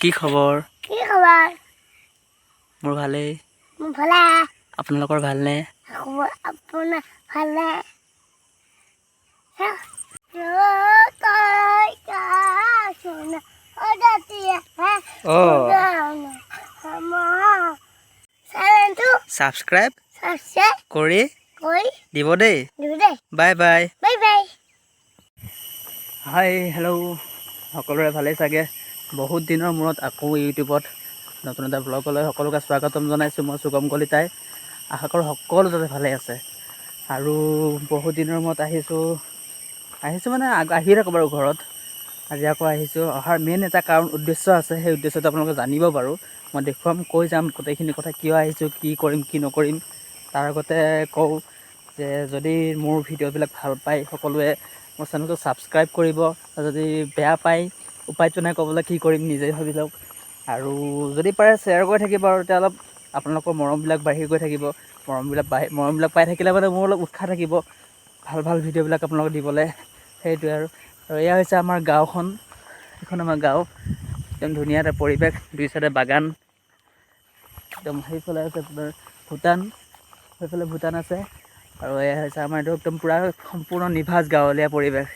কি খবৰ? মোৰ ভালেই। আপোনালোকৰ ভালনে? ছাবস্ক্ৰাইব কৰি দিব দেই। Bye bye. হাই হেল্ল' সকলোৰে ভালেই চাগে। বহুত দিনৰ মূৰত আকৌ ইউটিউবত নতুন এটা ব্লগলৈ সকলোকে স্বাগতম জনাইছোঁ। মই সুগম কলিতাই। আশা কৰোঁ সকলো যাতে ভালে আছে। আৰু বহুত দিনৰ মূৰত আহিছোঁ মানে আহিয়ে থাকোঁ বাৰু ঘৰত। আজি আকৌ আহিছোঁ। অহাৰ মেইন এটা কাৰণ উদ্দেশ্য আছে। সেই উদ্দেশ্যটো আপোনালোকে জানিব বাৰু। মই দেখুৱাম, কৈ যাম গোটেইখিনি কথা, কিয় আহিছোঁ, কি কৰিম কি নকৰিম। তাৰ আগতে কওঁ যে যদি মোৰ ভিডিঅ'বিলাক ভাল পায় সকলোৱে মোৰ চেনেলটো ছাবস্ক্ৰাইব কৰিব। যদি বেয়া পায় উপায়টো নাই ক'বলৈ, কি কৰিম নিজেই ভাবি লওক। আৰু যদি পাৰে শ্বেয়াৰ কৰি থাকিব। আৰু তেতিয়া অলপ আপোনালোকৰ মৰমবিলাক বাঢ়ি গৈ থাকিব। মৰমবিলাক পাই থাকিলে মানে মোৰ অলপ উৎসাহ থাকিব ভাল ভাল ভিডিঅ'বিলাক আপোনালোকক দিবলৈ। সেইটোৱে আৰু এয়া হৈছে আমাৰ গাঁওখন। এইখন আমাৰ গাঁও। একদম ধুনীয়া এটা পৰিৱেশ, দুই চাইডে বাগান। একদম সেইফালে আছে আপোনাৰ ভূটান, সেইফালে ভূটান আছে। আৰু এয়া হৈছে আমাৰ এইটো একদম পূৰা সম্পূৰ্ণ নিভাঁজ গাঁৱলীয়া পৰিৱেশ।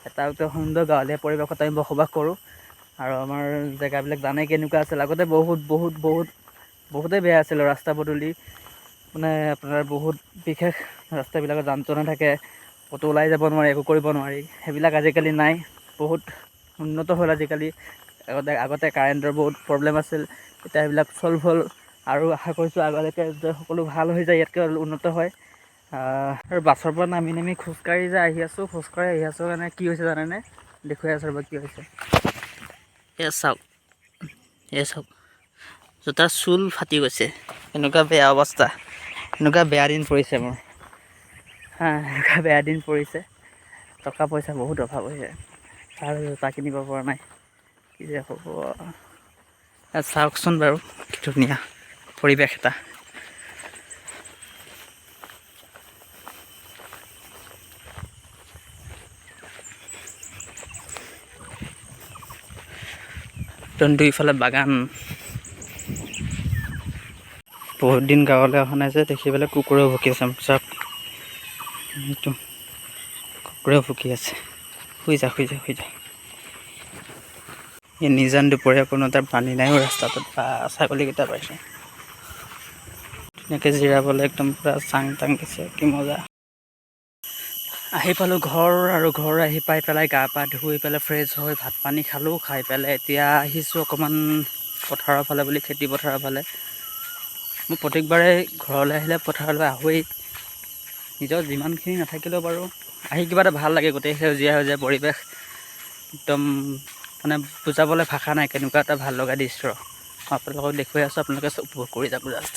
এটা একদম সুন্দৰ গাঁৱলীয়া পৰিৱেশত আমি বসবাস কৰোঁ। আৰু আমাৰ জেগাবিলাক জানে কেনেকুৱা আছিল আগতে। বহুতেই বেয়া আছিল। ৰাস্তা পদূলি মানে আপোনাৰ বহুত বিশেষ ৰাস্তাবিলাকত যান জঁট নাথাকে, ক'তো ওলাই যাব নোৱাৰি, একো কৰিব নোৱাৰি। সেইবিলাক আজিকালি নাই, বহুত উন্নত হ'ল আজিকালি। আগতে কাৰেণ্টৰ বহুত প্ৰব্লেম আছিল, এতিয়া সেইবিলাক চল্ভ হ'ল। আৰু আশা কৰিছোঁ আগলৈকে যে সকলো ভাল হৈ যায়, ইয়াতকৈ উন্নত হয়। আৰু বাছৰ পৰা নামি খোজকাঢ়ি আহি আছোঁ মানে কি হৈছে জানেনে? দেখুৱাই আছোঁ ৰ'ব কি হৈছে। এয়া চাওক জোতাৰ চোল ফাটি গৈছে। এনেকুৱা বেয়া অৱস্থা, এনেকুৱা বেয়া দিন পৰিছে মোৰ। এনেকুৱা বেয়া দিন পৰিছে। টকা পইচা বহুত অভাৱ হৈছে, ভাল জোতা কিনিব পৰা নাই। কি যে হ'ব। চাওকচোন বাৰু কি ধুনীয়া পৰিৱেশ এটা। দুইফালে বাগান। বহুত দিন গাঁৱলৈ অহা নাই যে, দেখি পেলাই কুকুৰেও ভুকি আছে মোক চাওক। এইটো কুকুৰেও ভুকি আছে। শুই যা। এই নিজান দুপৰীয়া কোনো এটা পানী নাইও ৰাস্তাটোত। বা ছাগলীকেইটা পাইছে ধুনীয়াকৈ জিৰাবলৈ, একদম পূৰা চাং টাং দিছে, কি মজা। আহি পালোঁ ঘৰ। আৰু ঘৰ আহি পাই পেলাই গা পা ধুই পেলাই ফ্ৰেছ হৈ ভাত পানী খালোঁ। খাই পেলাই এতিয়া আহিছোঁ অকণমান পথাৰৰ ফালে বুলি, খেতি পথাৰৰ ফালে। মই প্ৰত্যেকবাৰে ঘৰলৈ আহিলে পথাৰলৈ আহোঁৱেই। নিজৰ যিমানখিনি নাথাকিলেও বাৰু আহি কিবা এটা ভাল লাগে। গোটেই সেউজীয়া পৰিৱেশ একদম মানে বুজাবলৈ ভাষা নাই, কেনেকুৱা এটা ভাল লগা দৃশ্য। মই আপোনালোকক দেখুৱাই আছোঁ, আপোনালোকে উপভোগ কৰি যাব জাষ্ট।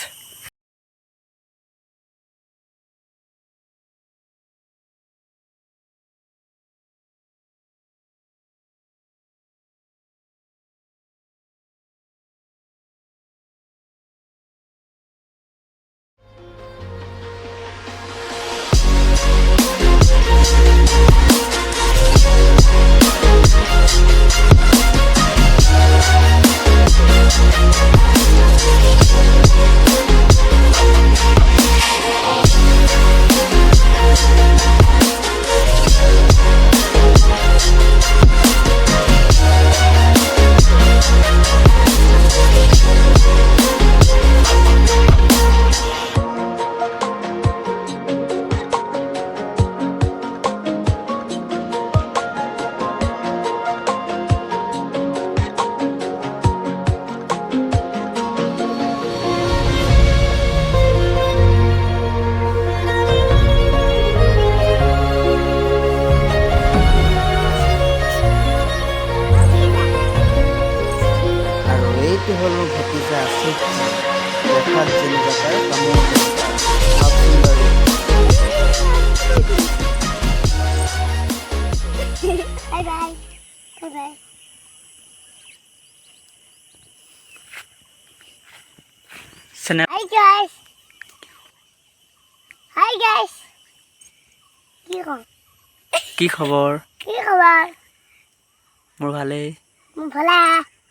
এইটো হ'ল মোৰ ভতিজা আছিল, দেখাত যেনেকুৱা তাৰ কামো ভাবচোন বাৰু। কি খবৰ? মোৰ ভালেই। ভালে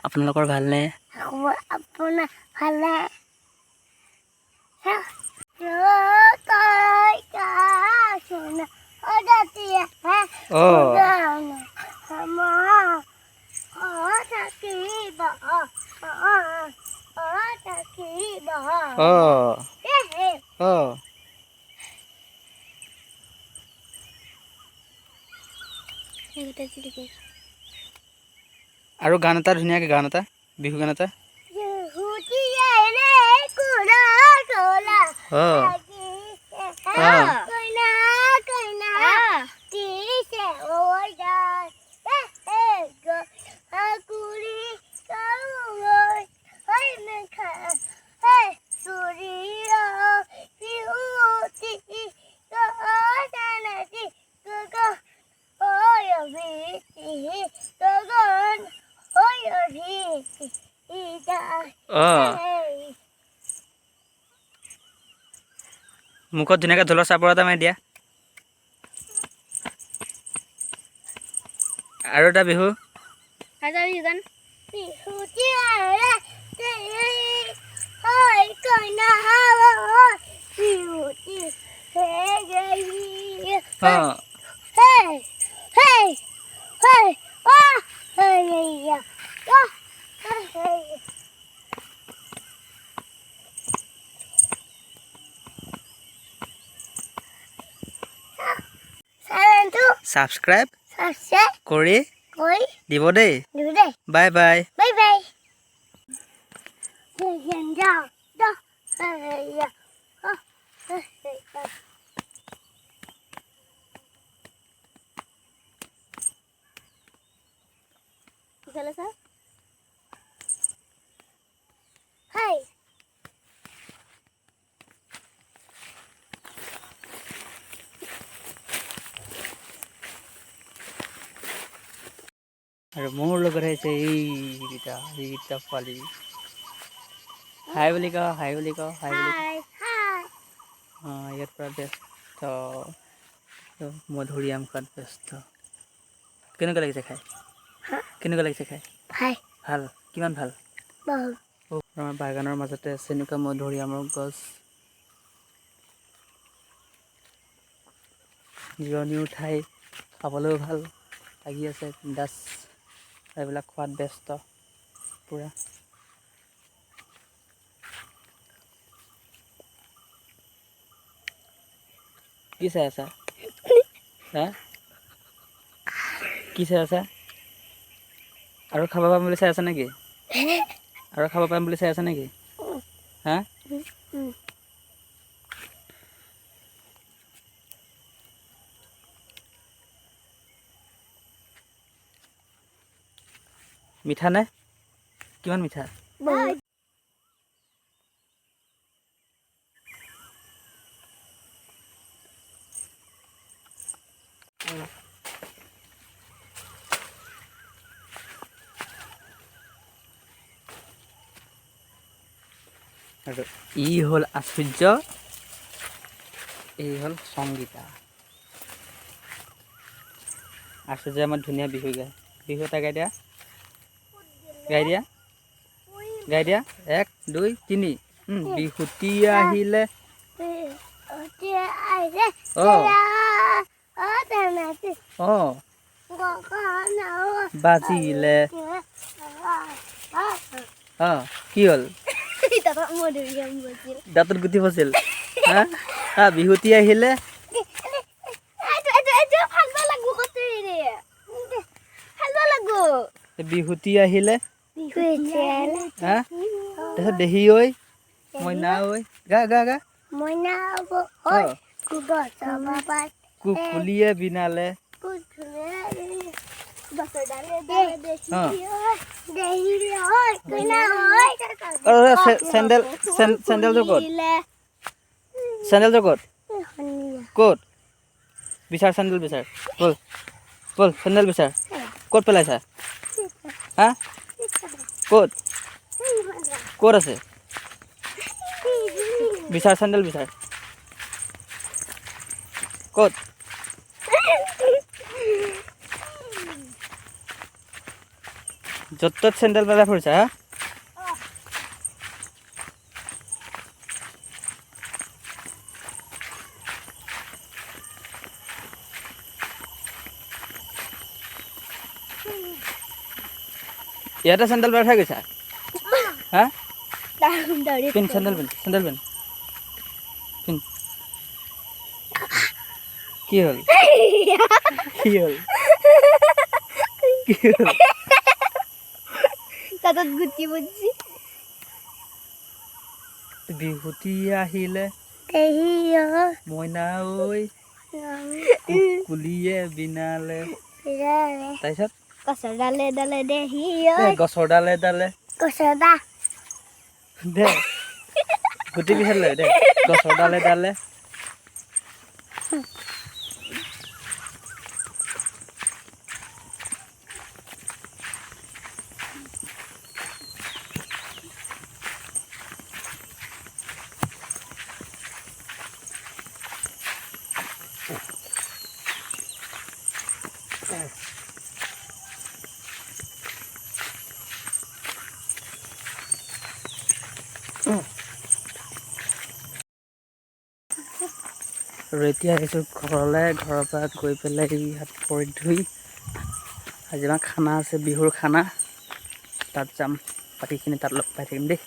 আপোনালোকৰ ভালনে আপোনাৰ ভালে আৰু গান এটা ধুনীয়াকৈ গান এটা বিহু গান এটা মুখত ধুনীয়াকৈ ঢোলৰ চাপৰ এটা মাৰি দিয়া আৰু এটা বিহু সাবস্ক্ৰাইব কৰি দিব দেই বাই বাই আৰু মোৰ লগত আহিছে এইটা পোৱালি হাই বুলি কওঁ হাই বুলি কওঁ হাই বুলি ইয়াৰ পৰা ব্যস্ত মধুৰিআম খোৱাত ব্যস্ত কেনেকুৱা লাগিছে খাই ভাল কিমান ভাল আমাৰ বাগানৰ মাজতে আছে এনেকুৱা মধুৰিআমৰ গছ জিৰণিও ঠাই খাবলৈও ভাল লাগি আছে দাস এইবিলাক খোৱাত ব্যস্ত পুৰা কি চাই আছা কি চাই আছা আৰু খাব পাৰিম বুলি চাই আছা নেকি আৰু খাব পাৰিম বুলি চাই আছা নেকি হা মিঠা নে কিমান মিঠা আৰু ই হ'ল আশ্চৰ্য এই হ'ল সংগীতা আশ্চৰ্য আমাৰ ধুনীয়া বিহু গায় বিহু এটা গাই দিয়া 1 2 3 বিহুতি আহিলে বাজিলে কি হ'ল দাঁতত গুটি ফচিল বিহুতি আহিলে বিহুতি আহিলে তাৰপিছত দেহি ঐ মইনা ঐ গা গা গা কুকুলিয়ে বিনালে চেণ্ডেলযোৰ ক'ত বিচাৰ চেণ্ডেল বিচাৰ বল চেণ্ডেল বিচাৰ ক'ত পেলাইছা ক'ত আছে বিচাৰ চেণ্ডেল বিচাৰ ক'ত য'ত ত'ত চেণ্ডেল পেলাই ফুৰিছা হা? ইয়াতে চেণ্ডেল পেলাই থৈ গৈছা হা? Pin sandal pin pin. কি হ'ল? কি হ'ল? কি হ'ল? তাতত গুটি বুজি বিহুতি আহিলে দেহিয় মইনা ঐ কুলিয়ে বিনালে। তাৰপিছত গছৰ ডালে ডালে দেহিয় গছৰ ডালে ডালে গছৰ দা দে গুটি পিছত লৈ দে গছৰ ডালে ডালে। আৰু এতিয়া আহিছোঁ ঘৰলৈ। ঘৰৰ পৰা গৈ পেলাই হাত ভৰি ধুই আজি আমাৰ খানা আছে, বিহুৰ খানা। তাত যাম, বাকীখিনি তাত লগ পাই থাকিম দেই।